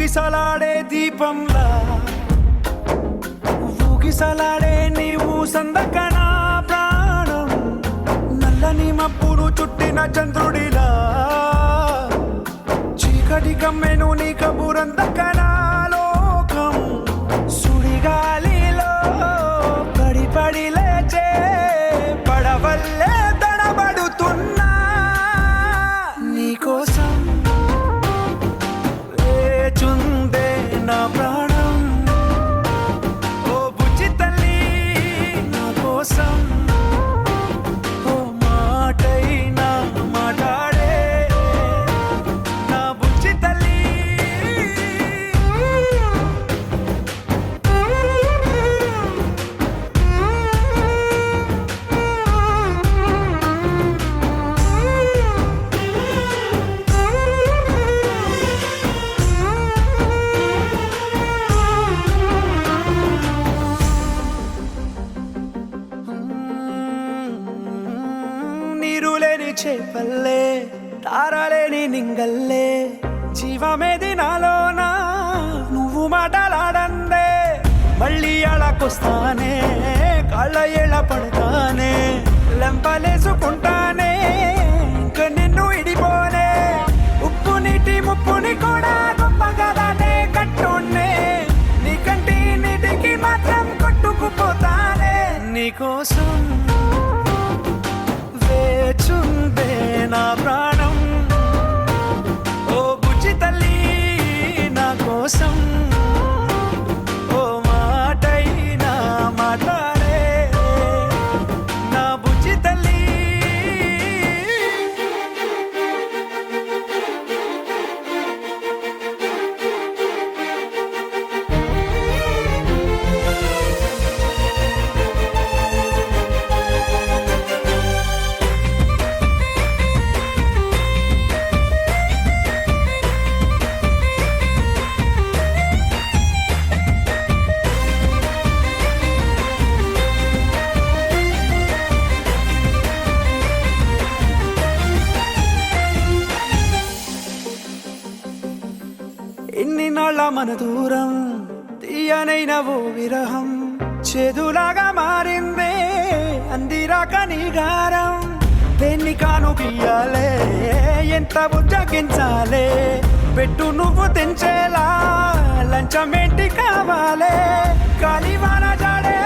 ఊగిసలాడే దీపంలా ఊగిసలాడే నీవు సందకనా ప్రాణం నల్లని మబ్బును చుట్టిన చంద్రుడిలా చీకటి కమ్మెను నీ కబురందకనా లోకం సుడిగాలిలో పడి లేచే పడవల్లే తడబడుతున్నా నీకోసం వేచుందే నా ప్రాణం ఓ బుజ్జి తల్లి నా కోసం ఓ మాటైనా మాట్లాడే నా బుజ్జి తల్లి నీరులేని చేపల్లే తారలేని నింగల్లే జీవమేది నాలోనా నువ్వు మాటలాడందే మళ్ళీ అళకొస్తానే కాళ్ళ ఏళ్ళ పడతానే లెంపలేసుకుంటానే ఇంక నిన్ను ఇడిపోనే ఉప్పు నీటి ముప్పుని కూడా గొప్పగా దాటే కట్టునే నీ కంటి నీటికి మాత్రం కొట్టుకుపోతానే నీకోసం వేచుందే నా ప్రాణం ఓ బుజ్జి తల్లి నా కోసం ఓ మాటైనా మాట్లాడే నా బుజ్జి తల్లి ఎన్ని నాళ్ళ మన దూరం తీయనైన ఓ విరహం చేదులాగా మారిందే అందిరాక నీ గారం దేన్ని కాను బియ్యాలే ఎంత బుజ్జగించాలే పెట్టు నువ్వు తెంచేలా లంచమేంటి కావాలే కాలివాన జాడే